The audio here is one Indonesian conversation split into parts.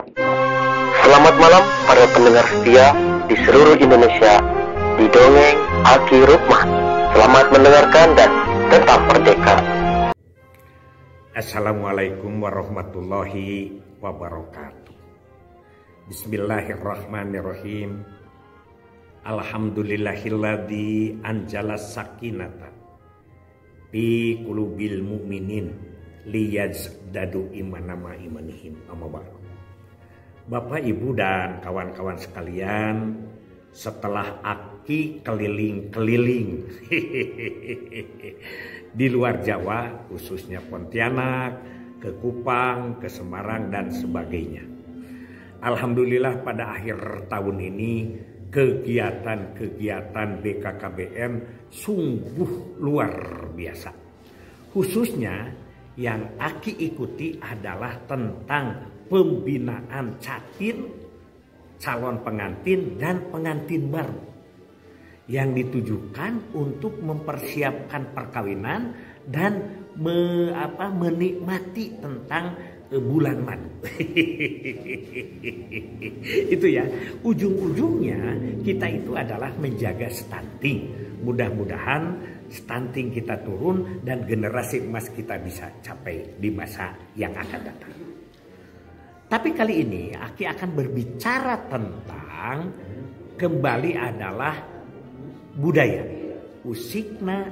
Selamat malam para pendengar setia di seluruh Indonesia di Dongeng Aki Rukman. Selamat mendengarkan dan tetap merdeka. Assalamualaikum warahmatullahi wabarakatuh. Bismillahirrahmanirrahim. Alhamdulillahilladzi anjala sakinata fi qulubil mu'minin liyazdadu imanama imanihim. Amma ba'du. Bapak, Ibu, dan kawan-kawan sekalian, setelah Aki keliling-keliling di luar Jawa, khususnya Pontianak, ke Kupang, ke Semarang, dan sebagainya. Alhamdulillah pada akhir tahun ini kegiatan-kegiatan BKKBN sungguh luar biasa. Khususnya yang Aki ikuti adalah tentang pembinaan catin, calon pengantin, dan pengantin baru yang ditujukan untuk mempersiapkan perkawinan dan menikmati tentang bulan madu. Itu ya, ujung-ujungnya kita itu adalah menjaga stunting. Mudah-mudahan stunting kita turun dan generasi emas kita bisa capai di masa yang akan datang. Tapi kali ini Aki akan berbicara tentang kembali adalah budaya. Usikna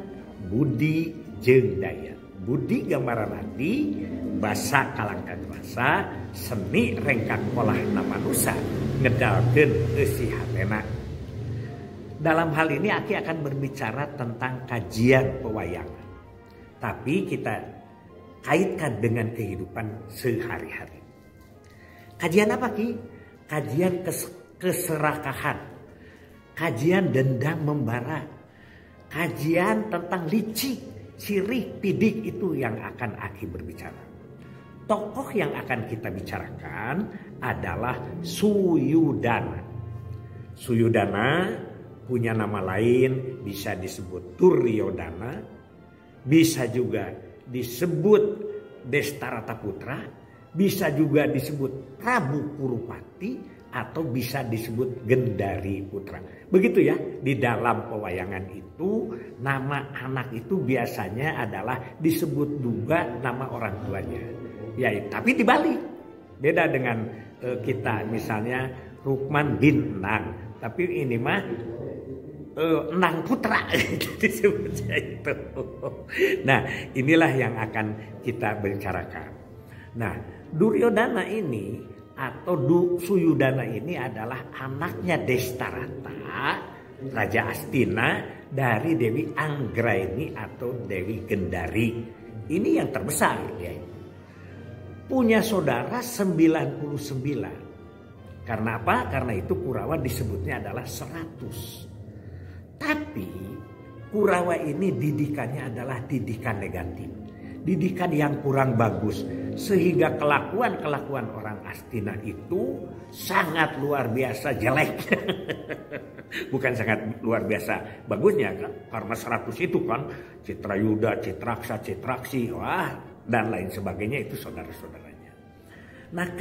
budi jeung daya. Budi gambaran adi, basa kalangkan basa, seni rengkang olah nama nusa, ngedalkeun eusi hatena. Dalam hal ini Aki akan berbicara tentang kajian pewayangan. Tapi kita kaitkan dengan kehidupan sehari-hari. Kajian apa, Ki? Kajian keserakahan. Kajian dendam membara. Kajian tentang licik, sirik, pidik, itu yang akan Aki berbicara. Tokoh yang akan kita bicarakan adalah Suyudana. Suyudana punya nama lain, bisa disebut Duryodana, bisa juga disebut Destarata Putra, bisa juga disebut Prabu Purupati, atau bisa disebut Gendari Putra. Begitu ya, di dalam pewayangan itu nama anak itu biasanya adalah disebut juga nama orang tuanya. Ya, tapi dibalik. Beda dengan kita misalnya Rukman bin Enang, tapi ini mah Enang Putra disebutnya itu. Nah, inilah yang akan kita bicarakan. Nah, Duryodana ini atau Suyudana ini adalah anaknya Destarata, Raja Astina, dari Dewi Anggraini atau Dewi Gendari. Ini yang terbesar ya. Punya saudara 99. Karena apa? Karena itu Kurawa disebutnya adalah 100. Tapi Kurawa ini didikannya adalah didikan negatif. Didikan yang kurang bagus. Sehingga kelakuan orang Astina itu sangat luar biasa jelek. Bukan sangat luar biasa bagusnya kan. Karena 100 itu kan Citrayuda, Citraksa, Citraksi, wah, dan lain sebagainya itu saudara-saudaranya. Nah,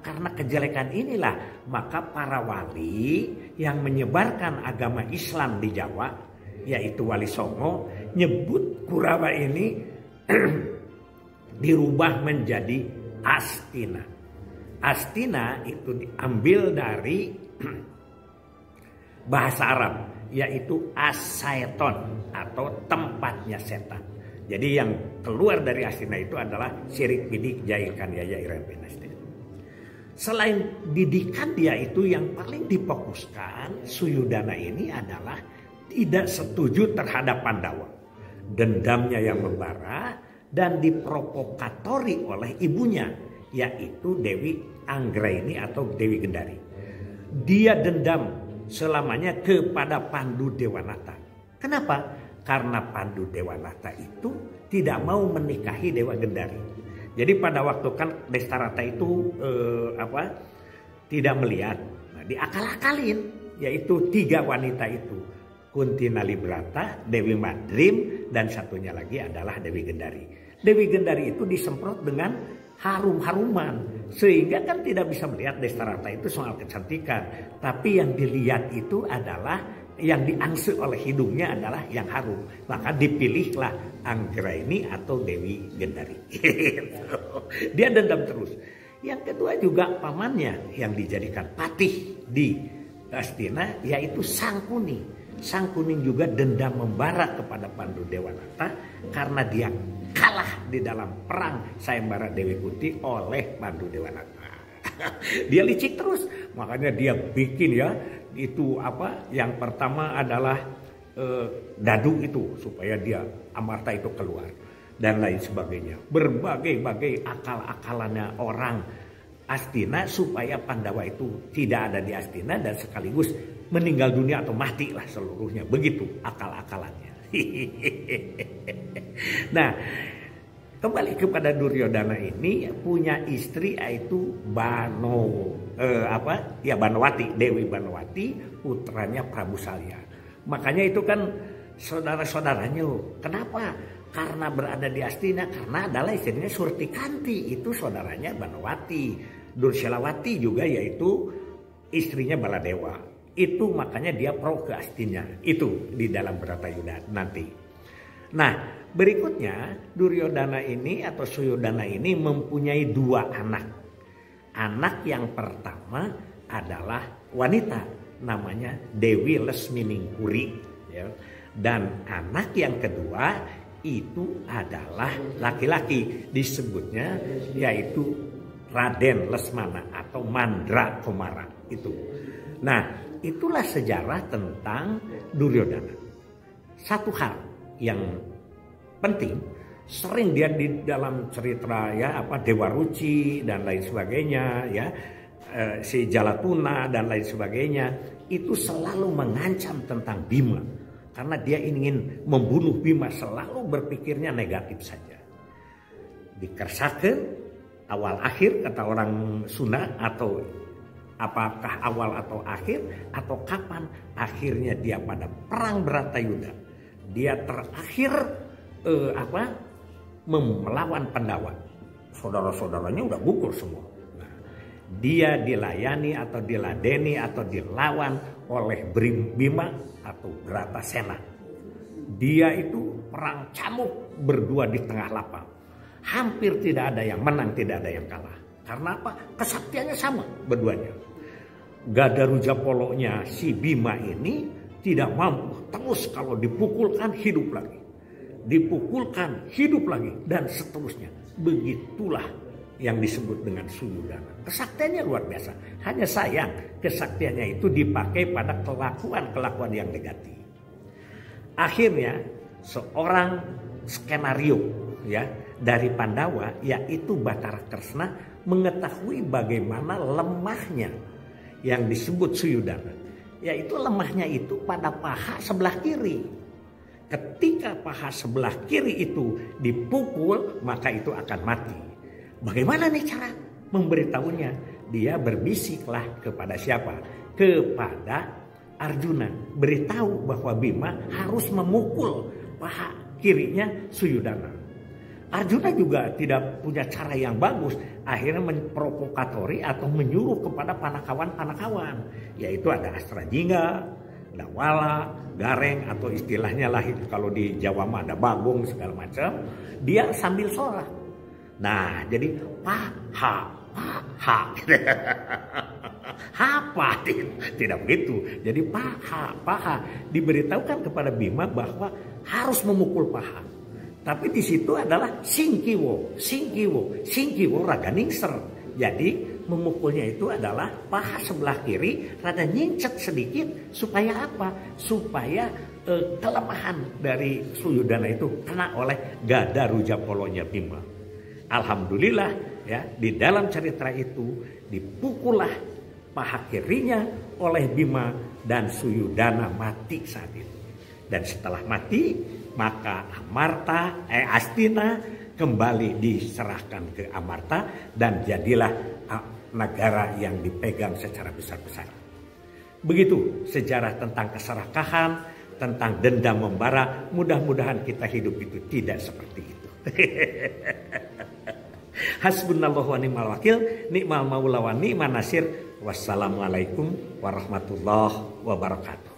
karena kejelekan inilah maka para wali yang menyebarkan agama Islam di Jawa, yaitu Wali Songo, nyebut Kurawa ini dirubah menjadi Astina. Astina itu diambil dari bahasa Arab, yaitu as-syaiton atau tempatnya setan. Jadi yang keluar dari Astina itu adalah syirik, bidik, jahilkan, yaya, iran, penastin. Selain didikan dia itu yang paling difokuskan, Suyudana ini adalah tidak setuju terhadap Pandawa. Dendamnya yang membara dan diprovokatori oleh ibunya, yaitu Dewi Anggraini atau Dewi Gendari. Dia dendam selamanya kepada Pandu Dewanata. Kenapa? Karena Pandu Dewanata itu tidak mau menikahi Dewa Gendari. Jadi pada waktu kan Destarata itu tidak melihat, nah, diakal-akalin, yaitu 3 wanita itu. Kunti Nalibrata, Dewi Madrim, dan satunya lagi adalah Dewi Gendari. Dewi Gendari itu disemprot dengan harum-haruman. Sehingga kan tidak bisa melihat Destrata itu soal kecantikan. Tapi yang dilihat itu adalah, yang diangsu oleh hidungnya adalah yang harum. Maka dipilihlah Anggraini atau Dewi Gendari. Dia dendam terus. Yang kedua juga pamannya yang dijadikan patih di Astina, yaitu Sangkuni. Sangkuni juga dendam membara kepada Pandu Dewanata karena dia kalah di dalam perang Sayembara Dewi Kunti oleh Pandu Dewanata. Dia licik terus, makanya dia bikin ya itu apa? Yang pertama adalah dadu itu supaya dia Amarta itu keluar dan lain sebagainya. Berbagai-bagai akal-akalannya orang Astina supaya Pandawa itu tidak ada di Astina dan sekaligus meninggal dunia atau mati lah seluruhnya. Begitu akal-akalannya. Nah, kembali kepada Duryodana ini punya istri yaitu Banowati, Dewi Banowati, putranya Prabu Salya. Makanya itu kan saudara-saudaranya. Kenapa? Karena berada di Astina, karena adalah istrinya Surtikanti, itu saudaranya Banowati. Dursilawati juga yaitu istrinya Baladewa. Itu makanya dia pro ke Astina. Itu di dalam Bharatayuda nanti. Nah, berikutnya Duryodana ini atau Suyodana ini mempunyai dua anak. Anak yang pertama adalah wanita, namanya Dewi Lesminingpuri, ya. Dan anak yang kedua itu adalah laki-laki, disebutnya yaitu Raden Lesmana atau Mandra Komara itu. Nah, itulah sejarah tentang Duryodana. Satu hal yang penting, sering dia di dalam cerita ya Dewa Ruci dan lain sebagainya ya, si Jalatuna dan lain sebagainya, itu selalu mengancam tentang Bima. Karena dia ingin membunuh Bima, selalu berpikirnya negatif saja. Dikersakan awal akhir kata orang Sunda, atau apakah awal atau akhir, atau kapan akhirnya dia pada perang Bharatayuda. Dia terakhir melawan Pandawa. Saudara-saudaranya udah gugur semua. Nah, dia dilayani atau diladeni atau dilawan oleh Bima atau Bratasena. Dia itu perang cambuk berdua di tengah lapang. Hampir tidak ada yang menang, tidak ada yang kalah. Karena apa? Kesaktiannya sama berduanya. Gadaruja Polonya si Bima ini tidak mampu, terus kalau dipukulkan hidup lagi. Dipukulkan hidup lagi dan seterusnya. Begitulah yang disebut dengan Suyodana. Kesaktiannya luar biasa. Hanya sayang kesaktiannya itu dipakai pada kelakuan-kelakuan yang negatif. Akhirnya seorang skenario ya dari Pandawa, yaitu Batara Kresna, mengetahui bagaimana lemahnya yang disebut Suyodana. Yaitu lemahnya itu pada paha sebelah kiri. Ketika paha sebelah kiri itu dipukul, maka itu akan mati. Bagaimana nih cara memberitahunya? Dia berbisiklah kepada siapa? Kepada Arjuna. Beritahu bahwa Bima harus memukul paha kirinya Suyodana. Arjuna juga tidak punya cara yang bagus. Akhirnya memprovokatori atau menyuruh kepada panakawan-panakawan. Yaitu ada Astrajingga, Dawala, Gareng, atau istilahnya lah kalau di Jawa mah ada Bagong segala macam. Dia sambil sholat. Nah, jadi paha. Apa? Tidak begitu. Jadi paha diberitahukan kepada Bima bahwa harus memukul paha. Tapi di situ adalah Singkiwo Raga Ningser. Jadi memukulnya itu adalah paha sebelah kiri rada nyincet sedikit supaya apa? Supaya kelemahan dari Suyodana itu kena oleh Gadaruja Polonya Bima. Alhamdulillah ya, di dalam cerita itu dipukullah paha kirinya oleh Bima dan Suyodana mati saat itu. Dan setelah mati, maka Astina kembali diserahkan ke Amarta dan jadilah negara yang dipegang secara besar-besaran. Begitu sejarah tentang keserakahan, tentang dendam membara. Mudah-mudahan kita hidup itu tidak seperti itu. Hasbunallahu wa ni'mal wakil, ni'mal maula wa ni'man nasir. Wassalamualaikum warahmatullahi wabarakatuh.